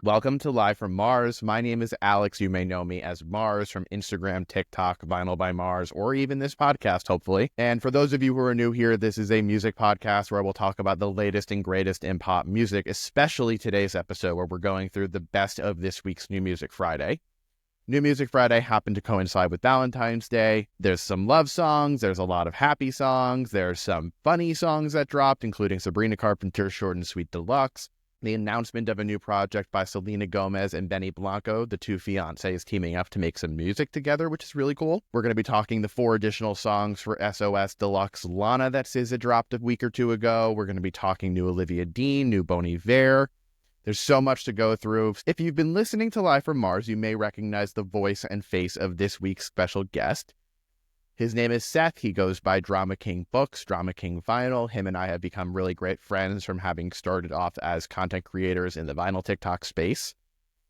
Welcome to Live from Mars. My name is Alex. You may know me as Mars from Instagram, TikTok, Vinyl by Mars, or even this podcast, hopefully. And for those of you who are new here, this is a music podcast where we'll talk about the latest and greatest in pop music, especially today's episode where we're going through the best of this week's New Music Friday. New Music Friday happened to coincide with Valentine's Day. There's some love songs, there's a lot of happy songs, there's some funny songs that dropped, including Sabrina Carpenter's Short and Sweet Deluxe, the announcement of a new project by Selena Gomez and Benny Blanco, the two fiancés teaming up to make some music together, which is really cool. We're going to be talking the 4 additional songs for SOS Deluxe LANA that SZA dropped a week or two ago. We're going to be talking new Olivia Dean, new Bon Iver. There's so much to go through. If you've been listening to Live from Mars, you may recognize the voice and face of this week's special guest. His name is Seth. He goes by Drama King Books, Drama King Vinyl. Him and I have become really great friends from having started off as content creators in the vinyl TikTok space.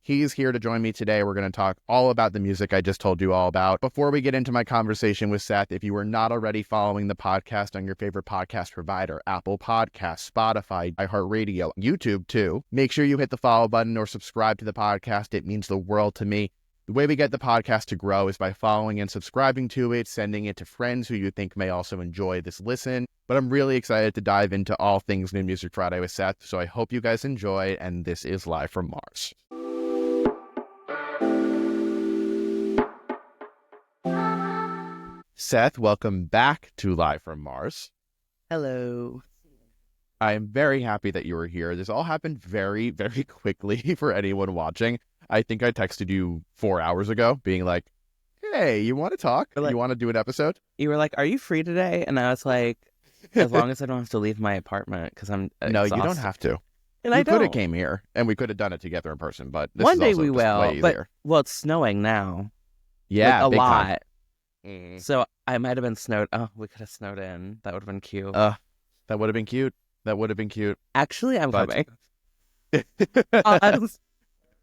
He's here to join me today. We're going to talk all about the music I just told you all about. Before we get into my conversation with Seth, if you are not already following the podcast on your favorite podcast provider, Apple Podcasts, Spotify, iHeartRadio, YouTube too, make sure you hit the follow button or subscribe to the podcast. It means the world to me. The way we get the podcast to grow is by following and subscribing to it, sending it to friends who you think may also enjoy this listen. But I'm really excited to dive into all things New Music Friday with Seth, so I hope you guys enjoy, and this is Live from Mars. Seth, welcome back to Live from Mars. Hello. I am very happy that you were here. This all happened very, very quickly for anyone watching. I think I texted you 4 hours ago being like, hey, you want to talk? Like, you want to do an episode? You were like, are you free today? And I was like, as long as I don't have to leave my apartment because I'm No, exhausted. you don't have to. And you I could have don't. came here and we could have done it together in person, but this One is day also we just will. way But, easier. well, it's snowing now. Yeah, like, a big lot. time. Mm. So I might have been snowed. Oh, we could have snowed in. That would have been cute. That would have been cute. That would have been cute. Actually, I'm But- coming.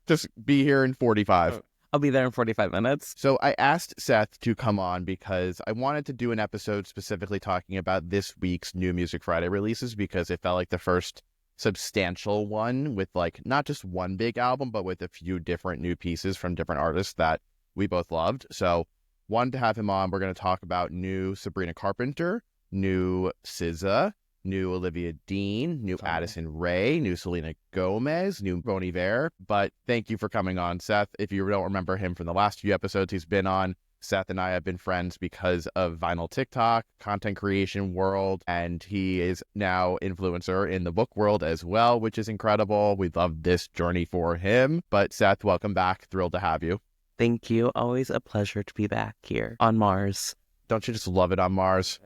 Just be here in 45. I'll be there in 45 minutes. So I asked Seth to come on because I wanted to do an episode specifically talking about this week's New Music Friday releases because it felt like the first substantial one with like not just one big album, but with a few different new pieces from different artists that we both loved. So wanted to have him on. We're going to talk about new Sabrina Carpenter, new SZA, new Olivia Dean, new Addison Rae, new Selena Gomez, new Bon Iver. But thank you for coming on, Seth. If you don't remember him from the last few episodes he's been on, Seth and I have been friends because of vinyl TikTok, content creation world, and he is now influencer in the book world as well, which is incredible. We love this journey for him. But Seth, welcome back. Thrilled to have you. Thank you. Always a pleasure to be back here on Mars. Don't you just love it on Mars?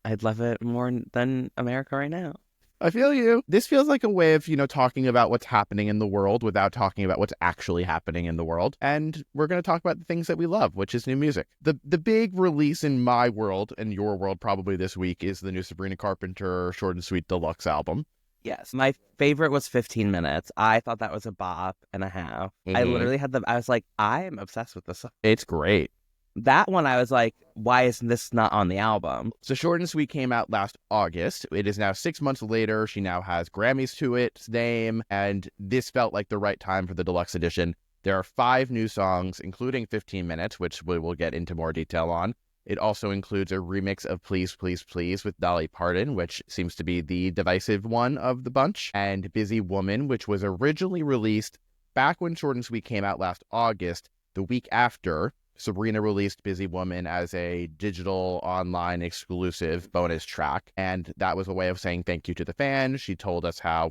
I'd love it more than America right now. I feel you. This feels like a way of, talking about what's happening in the world without talking about what's actually happening in the world. And we're going to talk about the things that we love, which is new music. The big release in my world and your world probably this week is the new Sabrina Carpenter Short and Sweet Deluxe album. Yes, my favorite was 15 minutes. I thought that was a bop and a half. I literally I was like, I am obsessed with this song. It's great. That one, I was like, why isn't this not on the album? So Short and Sweet came out last August. It is now 6 months later. She now has Grammys to its name, and this felt like the right time for the deluxe edition. There are 5 new songs, including 15 minutes, which we will get into more detail on. It also includes a remix of Please, Please, Please with Dolly Parton, which seems to be the divisive one of the bunch, and Busy Woman, which was originally released back when Short and Sweet came out last August. The week after, Sabrina released Busy Woman as a digital online exclusive bonus track, and that was a way of saying thank you to the fans. She told us how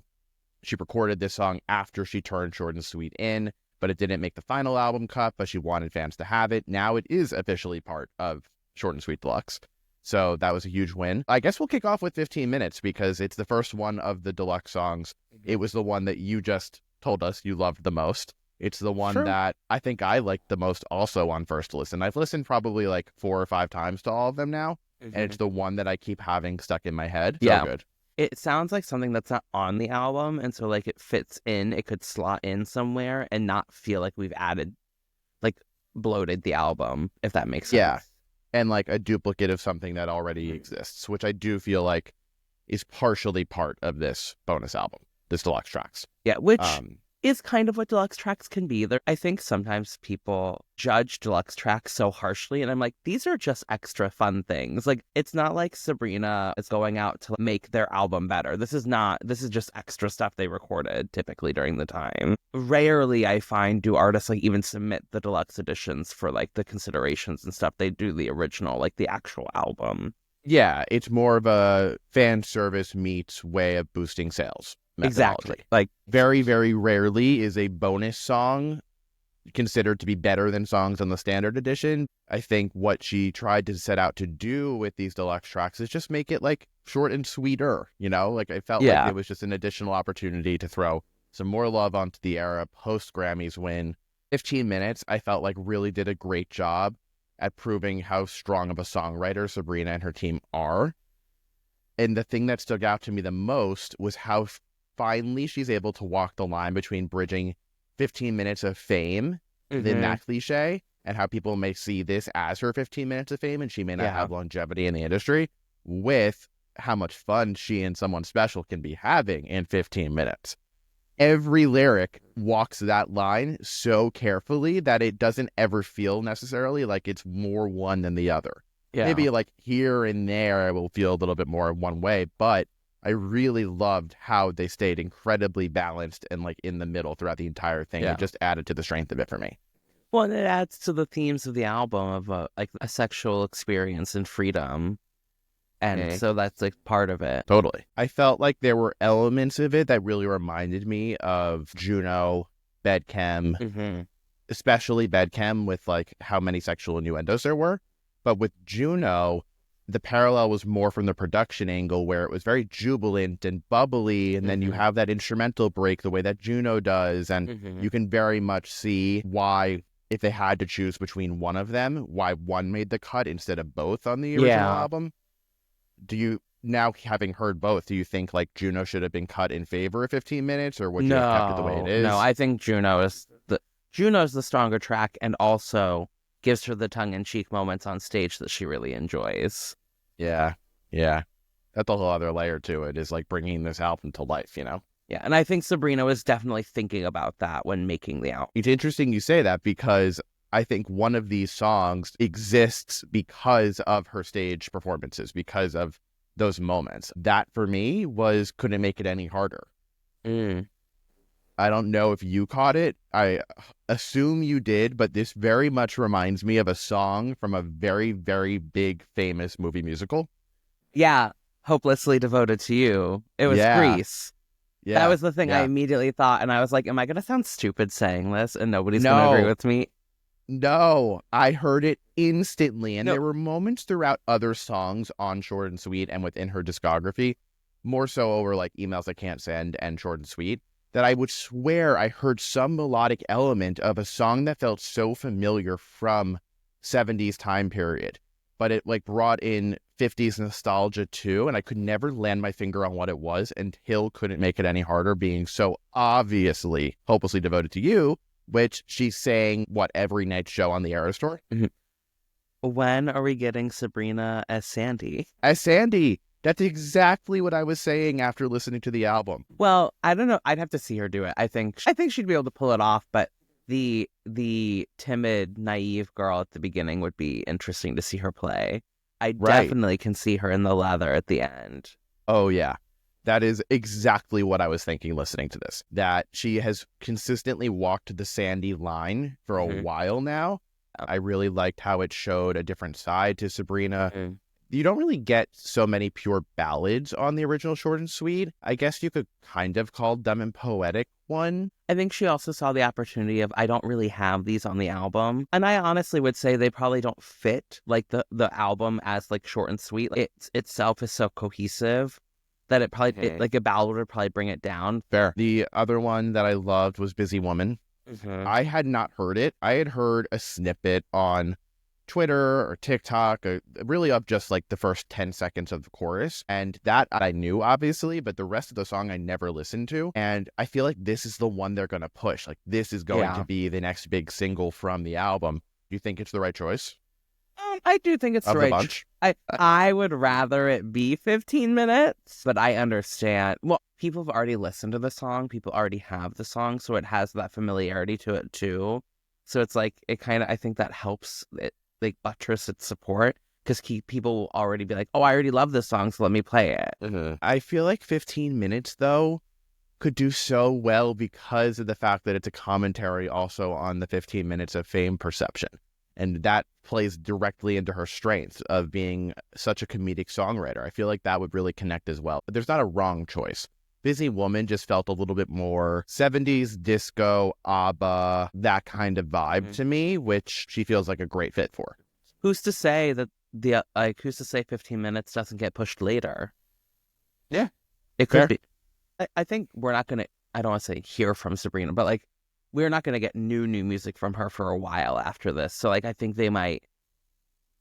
she recorded this song after she turned Short and Sweet in, but it didn't make the final album cut, but she wanted fans to have it. Now it is officially part of Short and Sweet Deluxe. So that was a huge win. I guess we'll kick off with 15 minutes because it's the first one of the deluxe songs. It was the one that you just told us you loved the most. It's the one that I think I liked the most also on first listen. I've listened probably like 4 or 5 times to all of them now, and it's the one that I keep having stuck in my head. So good. It sounds like something that's not on the album, and so like it fits in, it could slot in somewhere and not feel like we've added, like bloated the album, if that makes sense. Yeah, and like a duplicate of something that already exists, which I do feel like is partially part of this bonus album, this deluxe tracks. Yeah, which is kind of what deluxe tracks can be. I think sometimes people judge deluxe tracks so harshly, and I'm like, these are just extra fun things. Like, it's not like Sabrina is going out to make their album better. This is just extra stuff they recorded typically during the time. Rarely I find do artists like even submit the deluxe editions for like the considerations and stuff. They do the original, like the actual album. Yeah, it's more of a fan service meets way of boosting sales methodology. Exactly. Like, very, very rarely is a bonus song considered to be better than songs on the standard edition. I think what she tried to set out to do with these deluxe tracks is just make it like short and sweeter, you know? Like, I felt like it was just an additional opportunity to throw some more love onto the era post Grammys win. 15 minutes, I felt like really did a great job at proving how strong of a songwriter Sabrina and her team are. And the thing that stuck out to me the most was how finally she's able to walk the line between bridging 15 minutes of fame, then that cliche, and how people may see this as her 15 minutes of fame and she may not have longevity in the industry, with how much fun she and someone special can be having in 15 minutes. Every lyric walks that line so carefully that it doesn't ever feel necessarily like it's more one than the other. Yeah. Maybe like here and there I will feel a little bit more one way, but I really loved how they stayed incredibly balanced and like in the middle throughout the entire thing. It just added to the strength of it for me. Well, and it adds to the themes of the album of like a sexual experience and freedom. And so that's like part of it. Totally. I felt like there were elements of it that really reminded me of Juno, Bedchem, especially Bedchem with like how many sexual innuendos there were. But with Juno, the parallel was more from the production angle where it was very jubilant and bubbly. And then you have that instrumental break the way that Juno does. And you can very much see why, if they had to choose between one of them, why one made the cut instead of both on the original album. Do you, now having heard both, do you think like Juno should have been cut in favor of 15 minutes, or would you have kept it the way it is? No, I think Juno's the stronger track, and also gives her the tongue-in-cheek moments on stage that she really enjoys. Yeah. That's a whole other layer to it, is like bringing this album to life, you know? Yeah, and I think Sabrina was definitely thinking about that when making the album. It's interesting you say that, because I think one of these songs exists because of her stage performances, because of those moments. That for me couldn't make it any harder. I don't know if you caught it. I assume you did, but this very much reminds me of a song from a very, very big, famous movie musical. Yeah, Hopelessly Devoted to You. It was Grease. Yeah, that was the thing I immediately thought, and I was like, am I going to sound stupid saying this? And nobody's going to agree with me. No, I heard it instantly. And there were moments throughout other songs on Short and Sweet and within her discography, more so over like Emails I Can't Send and Short and Sweet, that I would swear I heard some melodic element of a song that felt so familiar from 70s time period. But it like brought in 50s nostalgia too. And I could never land my finger on what it was until Couldn't Make It Any Harder being so obviously Hopelessly Devoted to You, which she's saying, every night show on the Eras Tour. When are we getting Sabrina as Sandy? As Sandy. That's exactly what I was saying after listening to the album. Well, I don't know. I'd have to see her do it. I think she'd be able to pull it off, but the timid, naive girl at the beginning would be interesting to see her play. I definitely can see her in the leather at the end. Oh, yeah. That is exactly what I was thinking listening to this, that she has consistently walked the Sandy line for a while now. I really liked how it showed a different side to Sabrina. You don't really get so many pure ballads on the original Short and Sweet. I guess you could kind of call Dumb and Poetic one. I think she also saw the opportunity of, I don't really have these on the album. And I honestly would say they probably don't fit like the album as like Short and Sweet. It itself is so cohesive that it probably, like a ballad would probably bring it down. Fair. The other one that I loved was Busy Woman. I had not heard it. I had heard a snippet on Twitter or TikTok, really of just like the first 10 seconds of the chorus. And that I knew, obviously, but the rest of the song I never listened to. And I feel like this is the one they're going to push. Like, this is going to be the next big single from the album. Do you think it's the right choice? I do think it's of the the right. bunch? I would rather it be 15 minutes, but I understand. Well, people have already listened to the song. People already have the song, so it has that familiarity to it too. So it's like it kind of. I think that helps it like buttress its support because people will already be like, "Oh, I already love this song, so let me play it." Mm-hmm. I feel like 15 minutes though could do so well because of the fact that it's a commentary also on the 15 minutes of fame perception. And that plays directly into her strengths of being such a comedic songwriter. I feel like that would really connect as well. But there's not a wrong choice. Busy Woman just felt a little bit more 70s disco, ABBA, that kind of vibe to me, which she feels like a great fit for. Who's to say that who's to say 15 minutes doesn't get pushed later? Yeah. It could Fair. be. I think we're not going to, I don't want to say hear from Sabrina, but like, we're not going to get new music from her for a while after this. So like, I think they might,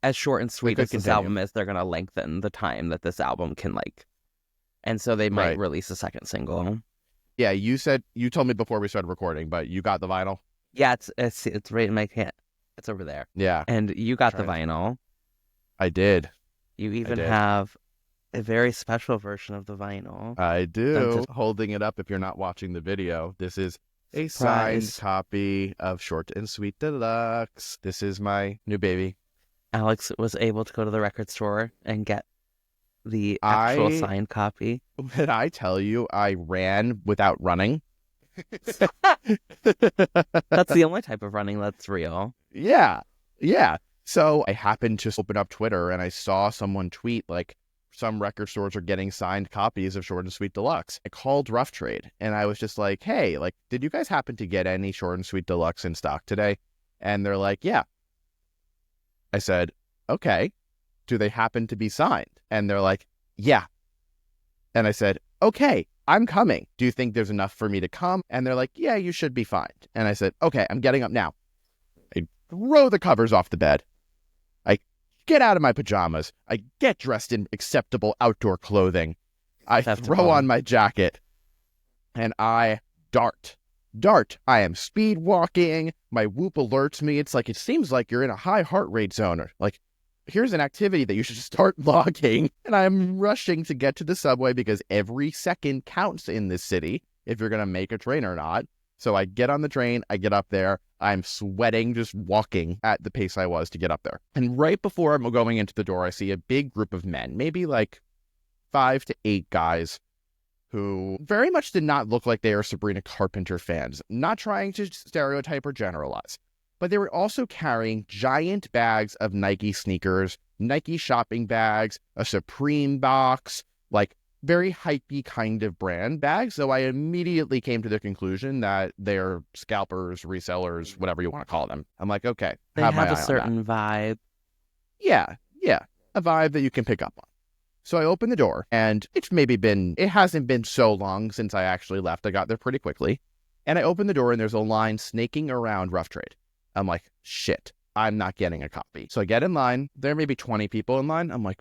as short and sweet as this album is, they're going to lengthen the time that this album can like, and so they might release a second single. Yeah, you told me before we started recording, but you got the vinyl? Yeah, it's right in my hand. It's over there. Yeah. And you got the vinyl. I did. You even have a very special version of the vinyl. I do. Holding it up if you're not watching the video. This is a signed copy of Short and Sweet Deluxe. This is my new baby. Alex was able to go to the record store and get the actual signed copy. When I tell you I ran without running. That's the only type of running that's real. Yeah. So I happened to open up Twitter and I saw someone tweet like, some record stores are getting signed copies of Short and Sweet Deluxe. I called Rough Trade and I was just like, hey, like, did you guys happen to get any Short and Sweet Deluxe in stock today? And they're like, yeah. I said, okay, do they happen to be signed? And they're like, yeah. And I said, okay, I'm coming. Do you think there's enough for me to come? And they're like, yeah, you should be fine. And I said, okay, I'm getting up now. I throw the covers off the bed. I get out of my pajamas. I get dressed in acceptable outdoor clothing. I throw on my jacket and I dart. I am speed walking. My Whoop alerts me. It's like, it seems like you're in a high heart rate zone. Or like, here's an activity that you should start logging. And I'm rushing to get to the subway because every second counts in this city if you're going to make a train or not. So I get on the train. I get up there. I'm sweating, just walking at the pace I was to get up there. And right before I'm going into the door, I see a big group of men, maybe like 5 to 8 guys who very much did not look like they are Sabrina Carpenter fans. Not trying to stereotype or generalize, but they were also carrying giant bags of Nike sneakers, Nike shopping bags, a Supreme box, like very hypey kind of brand bags. So I immediately came to the conclusion that they're scalpers, resellers, whatever you want to call them. I'm like, okay, they have a certain vibe. Yeah, a vibe that you can pick up on. So I open the door, and it hasn't been so long since I actually left. I got there pretty quickly. And I open the door, and there's a line snaking around Rough Trade. I'm like, shit, I'm not getting a copy. So I get in line. There may be 20 people in line. I'm like,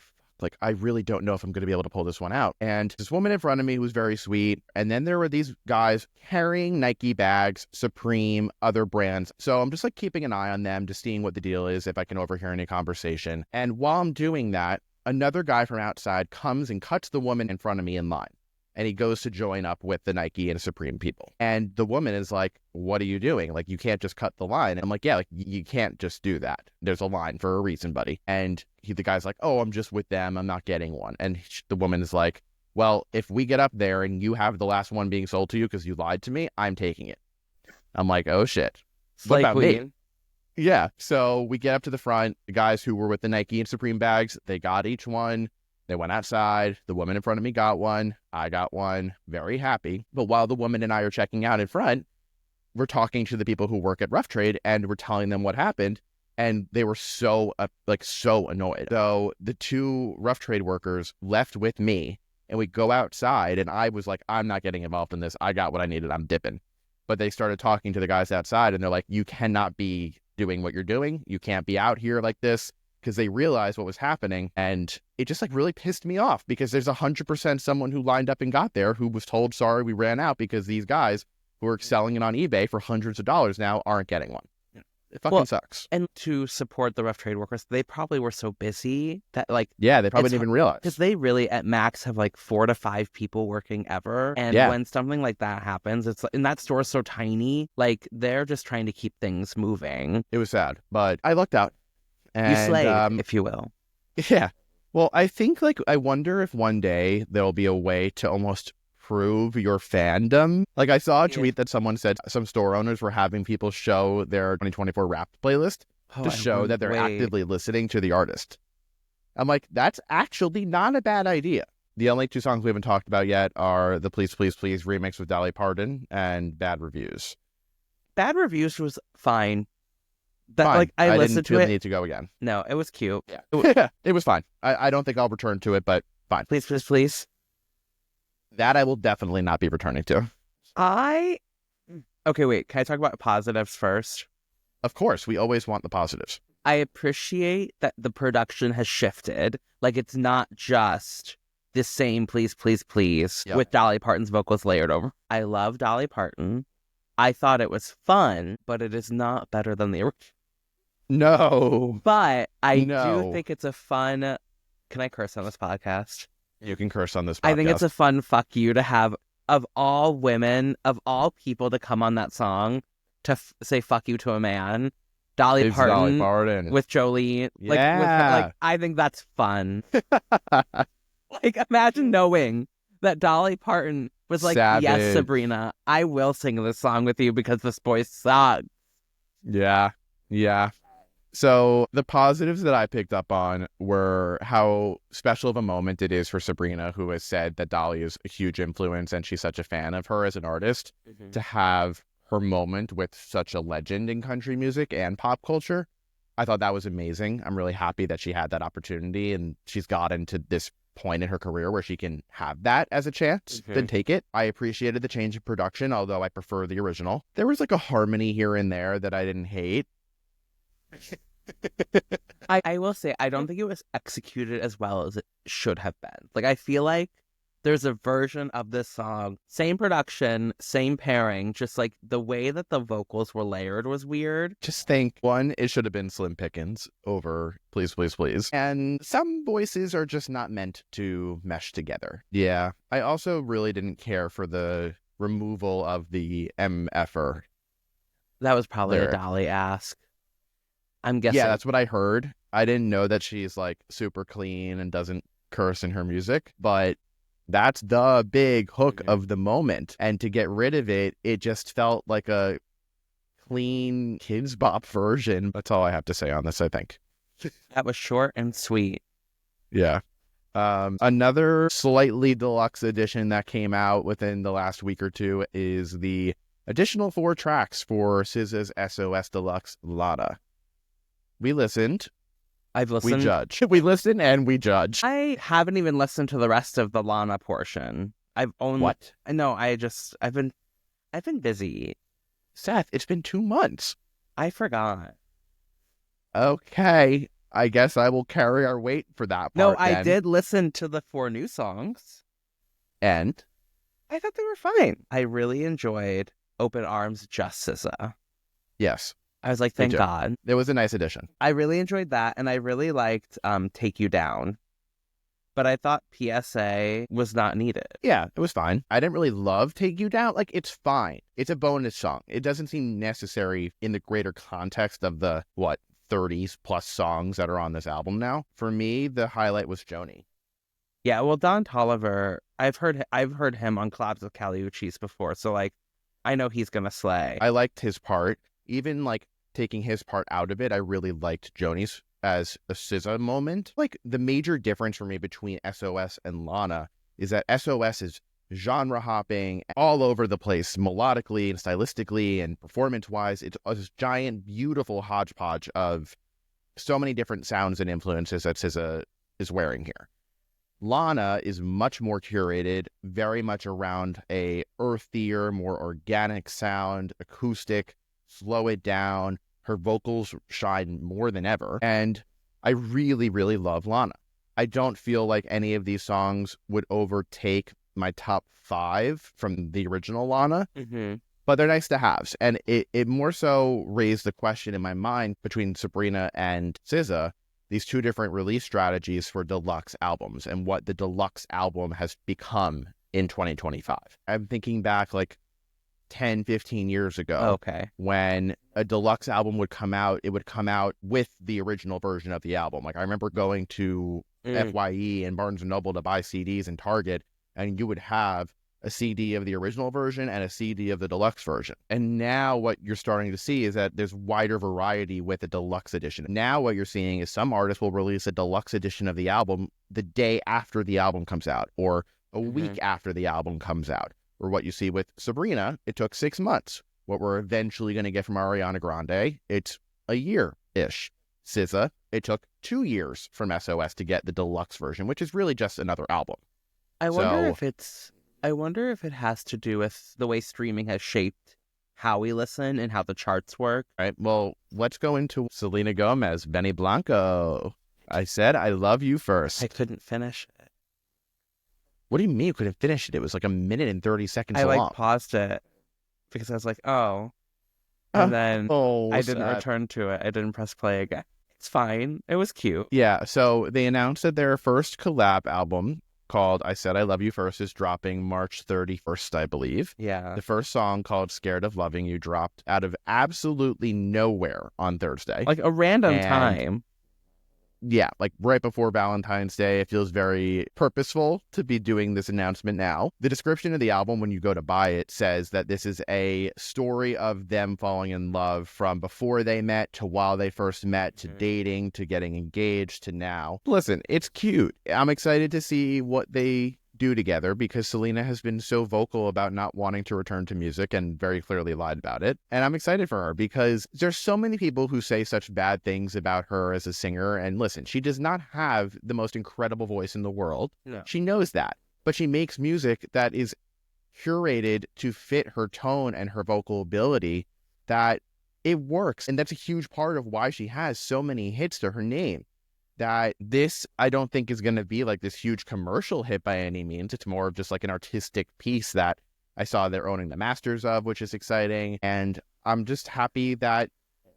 I really don't know if I'm going to be able to pull this one out. And this woman in front of me who was very sweet. And then there were these guys carrying Nike bags, Supreme, other brands. So I'm just like keeping an eye on them, just seeing what the deal is, if I can overhear any conversation. And while I'm doing that, another guy from outside comes and cuts the woman in front of me in line. And he goes to join up with the Nike and Supreme people. And the woman is like, what are you doing? Like, you can't just cut the line. And I'm like, yeah, like, you can't just do that. There's a line for a reason, buddy. And the guy's like, oh, I'm just with them. I'm not getting one. And the woman is like, well, if we get up there and you have the last one being sold to you because you lied to me, I'm taking it. I'm like, oh, shit. What about me? Yeah. So we get up to the front. The guys who were with the Nike and Supreme bags, they got each one. They went outside. The woman in front of me got one. I got one. Very happy. But while the woman and I are checking out in front, we're talking to the people who work at Rough Trade and we're telling them what happened. And they were so annoyed. So the 2 Rough Trade workers left with me and we go outside and I was like, I'm not getting involved in this. I got what I needed. I'm dipping. But they started talking to the guys outside and they're like, you cannot be doing what you're doing. You can't be out here like this. Because they realized what was happening, and it just like really pissed me off because there's 100% someone who lined up and got there who was told, sorry, we ran out because these guys who are selling it on eBay for hundreds of dollars now aren't getting one. It fucking sucks. And to support the rough trade workers, they probably were so busy that like Yeah, they probably didn't even realize. because they really at max have like 4 to 5 people working ever. And when something like that happens, it's and that store is so tiny, like they're just trying to keep things moving. It was sad, but I lucked out. And, you slayed, if you will. Yeah. Well, I think like I wonder if one day there'll be a way to almost prove your fandom. Like I saw a tweet that someone said some store owners were having people show their 2024 Wrapped playlist to show that they're actively listening to the artist. I'm like, that's actually not a bad idea. The only 2 songs we haven't talked about yet are the Please Please Please remix with Dolly Parton and Bad Reviews. Bad Reviews was fine. That fine. like I listened didn't to feel it. the need to go again. No, it was cute. Yeah, it was fine. I don't think I'll return to it, but fine. Please, please, please. That I will definitely not be returning to. Okay, wait. Can I talk about positives first? Of course, we always want the positives. I appreciate that the production has shifted. Like, it's not just the same Please, Please, Please with Dolly Parton's vocals layered over. I love Dolly Parton. I thought it was fun, but it is not better than the original. No. But I do think it's a fun... Can I curse on this podcast? You can curse on this podcast. I think it's a fun fuck you to have, of all women, of all people to come on that song to say fuck you to a man. Dolly Parton with Jolene. Yeah. Like, I think that's fun. Like, imagine knowing that Dolly Parton was like, Savage. Yes, Sabrina, I will sing this song with you because this boy sucks. Yeah. So the positives that I picked up on were how special of a moment it is for Sabrina, who has said that Dolly is a huge influence and she's such a fan of her as an artist, to have her moment with such a legend in country music and pop culture. I thought that was amazing. I'm really happy that she had that opportunity and she's gotten to this point in her career where she can have that as a chance, then take it. I appreciated the change of production, although I prefer the original. There was like a harmony here and there that I didn't hate. I will say, I don't think it was executed as well as it should have been. Like, I feel like there's a version of this song, same production, same pairing, just like the way that the vocals were layered was weird. Just think, one, it should have been Slim Pickens over Please, Please, Please. And some voices are just not meant to mesh together. Yeah. I also really didn't care for the removal of the MFer. That was probably lyric. a Dolly ask. I'm guessing. Yeah, that's what I heard. I didn't know that she's like super clean and doesn't curse in her music, but that's the big hook of the moment. And to get rid of it, it just felt like a clean Kids Bop version. That's all I have to say on this, I think. That was short and sweet. Yeah. Another slightly deluxe edition that came out within the last week or two is the additional 4 tracks for SZA's SOS Deluxe LANA. We listened. I've listened. We judge. We listen and we judge. I haven't even listened to the rest of the LANA portion. I've only... What? No, I've been busy. Seth, it's been 2 months. I forgot. Okay. I guess I will carry our weight for that part. No, I did listen to the 4 new songs. And? I thought they were fine. I really enjoyed Open Arms, Just SZA. Yes. I was like, thank God. It was a nice addition. I really enjoyed that, and I really liked Take You Down. But I thought PSA was not needed. Yeah, it was fine. I didn't really love Take You Down. Like, it's fine. It's a bonus song. It doesn't seem necessary in the greater context of the, 30s plus songs that are on this album now. For me, the highlight was Joni. Yeah, well, Don Toliver, I've heard him on collabs with Kali Uchis before, so, like, I know he's gonna slay. I liked his part. Even, like, taking his part out of it, I really liked Joni's as a SZA moment. Like, the major difference for me between SOS and LANA is that SOS is genre hopping all over the place, melodically and stylistically and performance-wise. It's a giant, beautiful hodgepodge of so many different sounds and influences that SZA is wearing here. LANA is much more curated, very much around a earthier, more organic sound, acoustic, slow it down. Her vocals shine more than ever. And I really, really love LANA. I don't feel like any of these songs would overtake my top 5 from the original LANA. but they're nice to haves. And it more so raised the question in my mind between Sabrina and SZA, these two different release strategies for deluxe albums and what the deluxe album has become in 2025. I'm thinking back like 10, 15 years ago, Okay. when a deluxe album would come out, it would come out with the original version of the album. Like I remember going to FYE and Barnes & Noble to buy CDs in Target, and you would have a CD of the original version and a CD of the deluxe version. And now what you're starting to see is that there's wider variety with the deluxe edition. Now what you're seeing is some artists will release a deluxe edition of the album the day after the album comes out, or a week after the album comes out. Or what you see with Sabrina, it took 6 months. What we're eventually going to get from Ariana Grande, it's a year-ish. SZA, it took 2 years from SOS to get the deluxe version, which is really just another album. I wonder if it has to do with the way streaming has shaped how we listen and how the charts work. Right. Well, let's go into Selena Gomez, Benny Blanco. I said I love you first. I couldn't finish it. What do you mean you couldn't finish it? It was like 1 minute and 30 seconds long. I paused it because I was like, oh. And then I didn't return to it. I didn't press play again. It's fine. It was cute. Yeah. So they announced that their first collab album, called I Said I Love You First, is dropping March 31st, I believe. Yeah. The first song, called Scared of Loving You, dropped out of absolutely nowhere on Thursday. Like a random time. Yeah, like right before Valentine's Day. It feels very purposeful to be doing this announcement now. The description of the album, when you go to buy it, says that this is a story of them falling in love from before they met to while they first met to dating to getting engaged to now. Listen, it's cute. I'm excited to see what they do together because Selena has been so vocal about not wanting to return to music and very clearly lied about it. And I'm excited for her because there's so many people who say such bad things about her as a singer. And listen, she does not have the most incredible voice in the world. No. She knows that, but she makes music that is curated to fit her tone and her vocal ability, that it works. And that's a huge part of why she has so many hits to her name. That this, I don't think, is going to be like this huge commercial hit by any means. It's more of just like an artistic piece that I saw they're owning the masters of, which is exciting. And I'm just happy that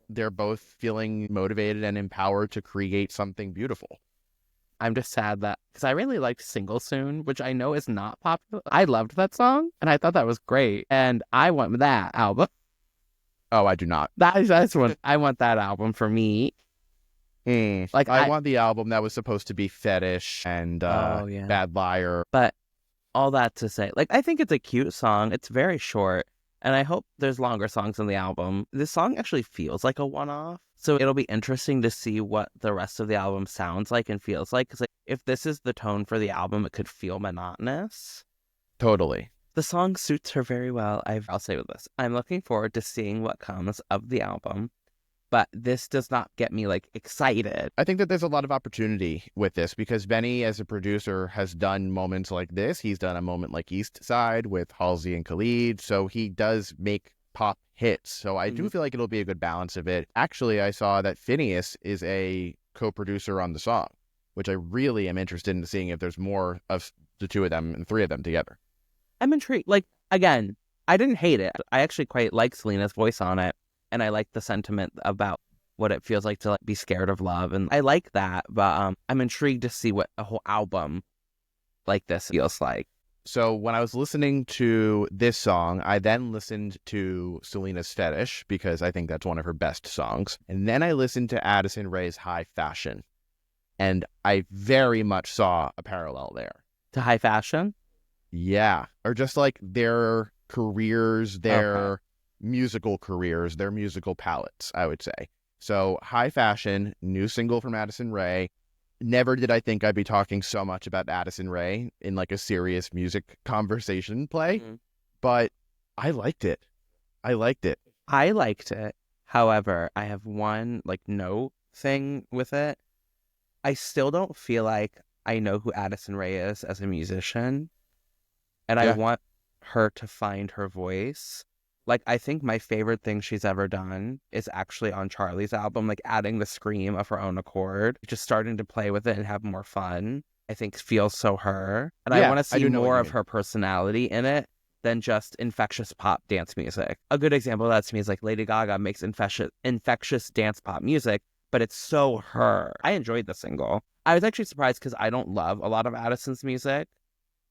they're both feeling motivated and empowered to create something beautiful. I'm just sad that, because I really liked Single Soon, which I know is not popular. I loved that song, and I thought that was great. And I want that album. Oh, I do not. That's what I want, that album for me. Like I want the album that was supposed to be Fetish and Bad Liar. But all that to say, like, I think it's a cute song. It's very short, and I hope there's longer songs on the album. This song actually feels like a one-off, so it'll be interesting to see what the rest of the album sounds like and feels like. Because like, if this is the tone for the album, it could feel monotonous. Totally. The song suits her very well. I'll say with this, I'm looking forward to seeing what comes of the album. But this does not get me, like, excited. I think that there's a lot of opportunity with this because Benny, as a producer, has done moments like this. He's done a moment like East Side with Halsey and Khalid. So he does make pop hits. So I do feel like it'll be a good balance of it. Actually, I saw that Phineas is a co-producer on the song, which I really am interested in seeing if there's more of the two of them and three of them together. I'm intrigued. Like, again, I didn't hate it. I actually quite like Selena's voice on it. And I like the sentiment about what it feels like to like, be scared of love. And I like that. But I'm intrigued to see what a whole album like this feels like. So when I was listening to this song, I then listened to Selena's Fetish because I think that's one of her best songs. And then I listened to Addison Rae's High Fashion. And I very much saw a parallel there. To High Fashion? Yeah. Or just like their careers, their musical careers, their musical palettes, I would say. So High Fashion, new single from Addison Rae. Never did I think I'd be talking so much about Addison Rae in like a serious music conversation play, but I liked it. I liked it. However, I have one like note thing with it. I still don't feel like I know who Addison Rae is as a musician, and I want her to find her voice. Like, I think my favorite thing she's ever done is actually on Charlie's album, like adding the scream of her own accord, just starting to play with it and have more fun. I think feels so her. And I want to see more of her personality in it than just infectious pop dance music. A good example of that to me is like Lady Gaga makes infectious dance pop music, but it's so her. I enjoyed the single. I was actually surprised because I don't love a lot of Addison's music,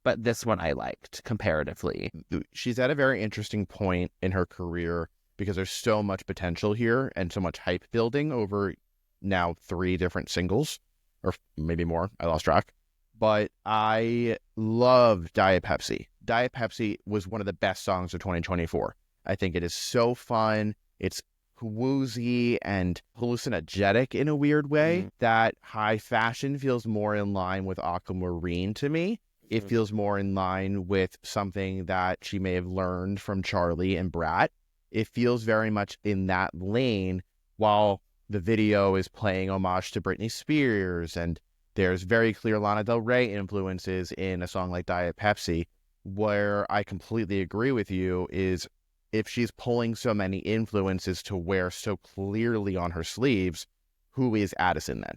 but this one I liked comparatively. She's at a very interesting point in her career because there's so much potential here and so much hype building over now 3 different singles, or maybe more. I lost track. But I love Diet Pepsi. Diet Pepsi was one of the best songs of 2024. I think it is so fun. It's woozy and hallucinogenic in a weird way that high fashion feels more in line with Aquamarine to me. It feels more in line with something that she may have learned from Charlie and Brat. It feels very much in that lane, while the video is playing homage to Britney Spears, and there's very clear Lana Del Rey influences in a song like Diet Pepsi. Where I completely agree with you is if she's pulling so many influences to wear so clearly on her sleeves, who is Addison then?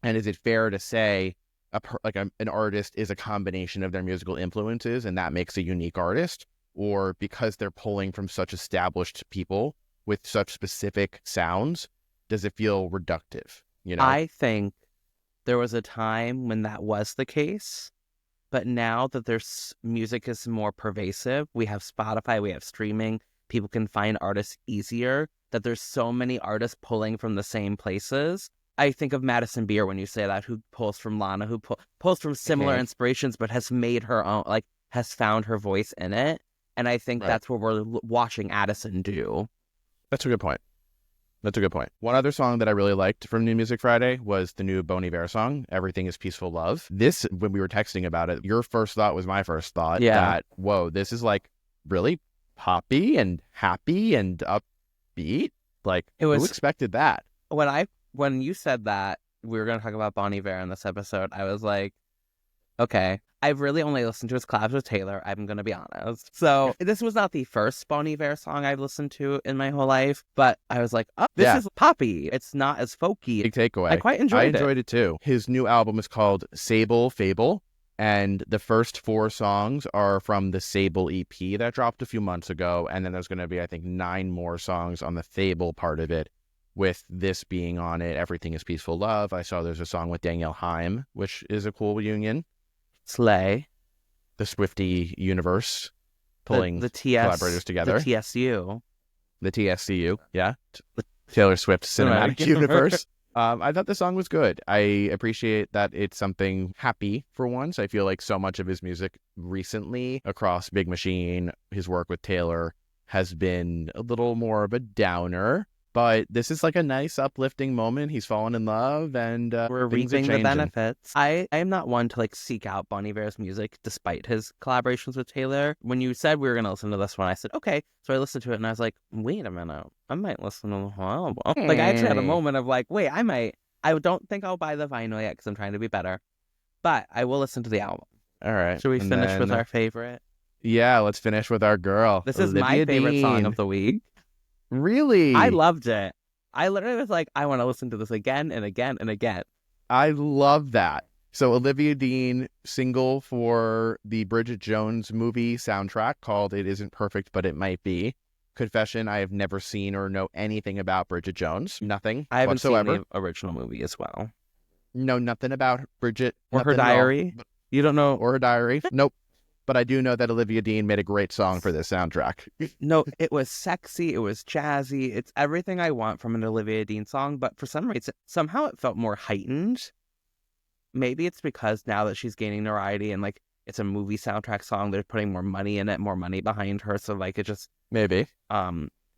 And is it fair to say an artist is a combination of their musical influences and that makes a unique artist? Or because they're pulling from such established people with such specific sounds, does it feel reductive? You know, I think there was a time when that was the case, but now that there's music is more pervasive, we have Spotify, we have streaming, people can find artists easier, that there's so many artists pulling from the same places. I think of Madison Beer when you say that, who pulls from Lana, who pulls from similar inspirations, but has made her own, like has found her voice in it. And I think that's what we're watching Addison do. That's a good point. That's a good point. One other song that I really liked from New Music Friday was the new Bon Iver song, Everything is Peaceful Love. This, when we were texting about it, your first thought was my first thought. Yeah. That, whoa, this is like really poppy and happy and upbeat. Like, who expected that? When you said that we were going to talk about Bon Iver in this episode, I was like, okay. I've really only listened to his collabs with Taylor, I'm going to be honest. So this was not the first Bon Iver song I've listened to in my whole life, but I was like, oh, this is poppy. It's not as folky. Big takeaway. I quite enjoyed it. I enjoyed it too. His new album is called Sable Fable, and the first 4 songs are from the Sable EP that dropped a few months ago, and then there's going to be, I think, 9 more songs on the Fable part of it, with this being on it. Everything is Peaceful Love. I saw there's a song with Danielle Haim, which is a cool union. Slay. The Swiftie universe pulling the collaborators together. The TSU. The TSCU, yeah. The Taylor Swift Cinematic Universe. I thought the song was good. I appreciate that it's something happy for once. I feel like so much of his music recently across Big Machine, his work with Taylor, has been a little more of a downer. But this is like a nice uplifting moment. He's fallen in love and we're reaping the benefits. I am not one to like seek out Bon Iver's music despite his collaborations with Taylor. When you said we were going to listen to this one, I said, okay. So I listened to it and I was like, wait a minute. I might listen to the whole album. Like I actually had a moment of like, wait, I don't think I'll buy the vinyl yet because I'm trying to be better. But I will listen to the album. All right. Should we finish with our favorite? Yeah, let's finish with our girl. This is my favorite song of the week. Really? I loved it. I literally was like, I want to listen to this again and again and again. I love that. So Olivia Dean, single for the Bridget Jones movie soundtrack called It Isn't Perfect, But It Might Be. Confession, I have never seen or know anything about Bridget Jones. Nothing I haven't whatsoever. seen the original movie as well. No, nothing about Bridget. Or her diary? You don't know? Or her diary? Nope. But I do know that Olivia Dean made a great song for this soundtrack. No, it was sexy. It was jazzy. It's everything I want from an Olivia Dean song. But for some reason, somehow it felt more heightened. Maybe it's because now that she's gaining notoriety and like it's a movie soundtrack song, they're putting more money in it, more money behind her. So like it just maybe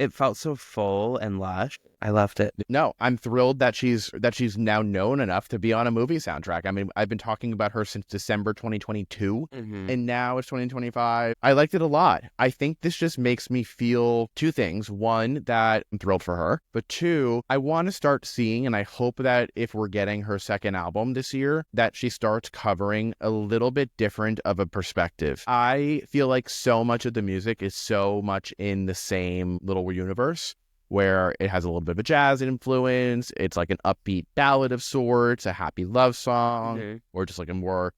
it felt so full and lush. I loved it. No, I'm thrilled that she's now known enough to be on a movie soundtrack. I mean, I've been talking about her since December 2022, and now it's 2025. I liked it a lot. I think this just makes me feel 2 things. One, that I'm thrilled for her, but 2, I want to start seeing, and I hope that if we're getting her second album this year, that she starts covering a little bit different of a perspective. I feel like so much of the music is so much in the same little universe, where it has a little bit of a jazz influence. It's like an upbeat ballad of sorts, a happy love song, or just like a more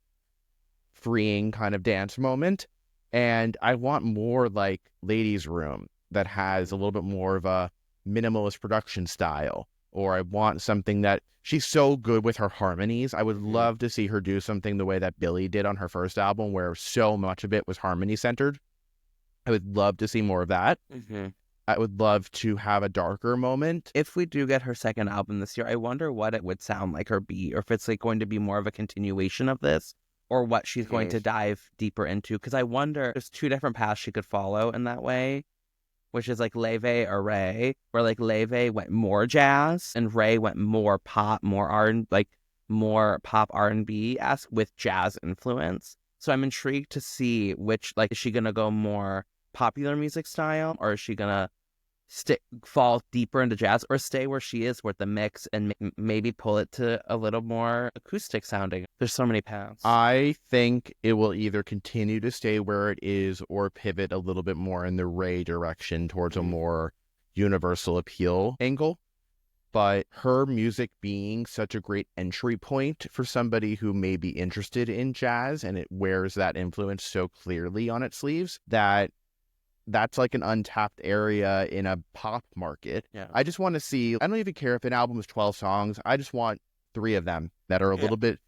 freeing kind of dance moment. And I want more like Ladies Room that has a little bit more of a minimalist production style. Or I want something that she's so good with her harmonies. I would love to see her do something the way that Billie did on her first album, where so much of it was harmony centered. I would love to see more of that. I would love to have a darker moment. If we do get her second album this year, I wonder what it would sound like or be, or if it's like going to be more of a continuation of this, or what she's going to dive deeper into. Because I wonder, there's two different paths she could follow in that way, which is like Leve or Ray, where like Leve went more jazz and Ray went more pop, more more pop R&B-esque with jazz influence. So I'm intrigued to see which, like, is she gonna go more popular music style, or is she gonna fall deeper into jazz, or stay where she is with the mix and maybe pull it to a little more acoustic sounding? There's so many paths. I think it will either continue to stay where it is or pivot a little bit more in the Ray direction towards a more universal appeal angle. But her music being such a great entry point for somebody who may be interested in jazz, and it wears that influence so clearly on its sleeves, that's like an untapped area in a pop market. Yeah. I just want to see, I don't even care if an album is 12 songs. I just want 3 of them that are a little bit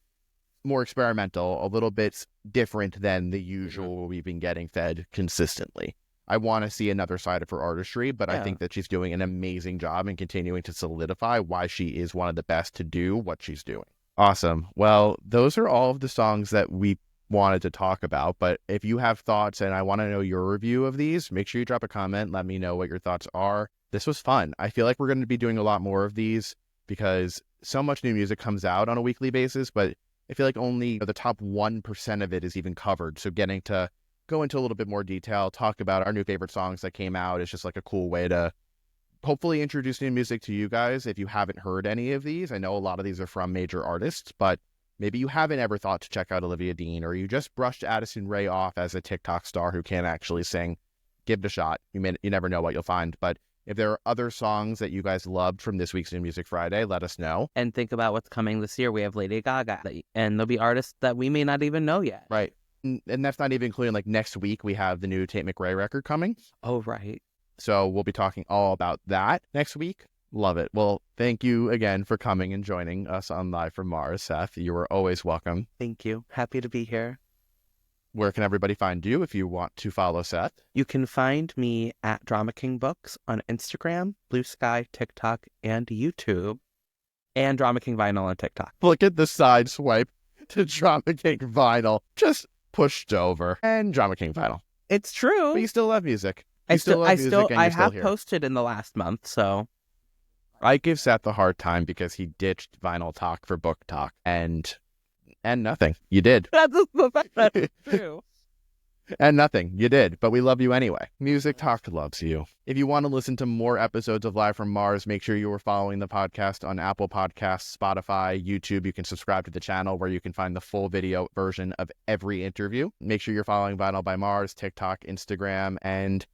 more experimental, a little bit different than the usual we've been getting fed consistently. I want to see another side of her artistry, but I think that she's doing an amazing job and continuing to solidify why she is one of the best to do what she's doing. Awesome. Well, those are all of the songs that we wanted to talk about, but if you have thoughts and I want to know your review of these, make sure you drop a comment. Let me know what your thoughts are. This was fun. I feel like we're going to be doing a lot more of these because so much new music comes out on a weekly basis, but I feel like only the top 1% of it is even covered. So getting to go into a little bit more detail, talk about our new favorite songs that came out is just like a cool way to hopefully introduce new music to you guys. If you haven't heard any of these, I know a lot of these are from major artists, but maybe you haven't ever thought to check out Olivia Dean, or you just brushed Addison Rae off as a TikTok star who can't actually sing. Give it a shot. You never know what you'll find. But if there are other songs that you guys loved from this week's New Music Friday, let us know. And think about what's coming this year. We have Lady Gaga, and there'll be artists that we may not even know yet. Right. And that's not even including, like, next week we have the new Tate McRae record coming. Oh, right. So we'll be talking all about that next week. Love it. Well, thank you again for coming and joining us on Live from Mars, Seth. You are always welcome. Thank you. Happy to be here. Where can everybody find you if you want to follow Seth? You can find me at Drama King Books on Instagram, Blue Sky, TikTok, and YouTube, and Drama King Vinyl on TikTok. Look at the side swipe to Drama King Vinyl. Just pushed over. And Drama King Vinyl. It's true. But you still love music. I have posted in the last month, so I give Seth a hard time because he ditched Vinyl Talk for Book Talk, and nothing. You did. That's true. And nothing. You did. But we love you anyway. Music Talk loves you. If you want to listen to more episodes of Live from Mars, make sure you are following the podcast on Apple Podcasts, Spotify, YouTube. You can subscribe to the channel where you can find the full video version of every interview. Make sure you're following Vinyl by Mars, TikTok, Instagram, and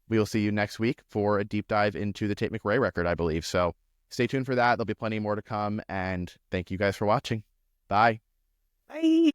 we will see you next week for a deep dive into the Tate McRae record, I believe. So stay tuned for that. There'll be plenty more to come. And thank you guys for watching. Bye. Bye.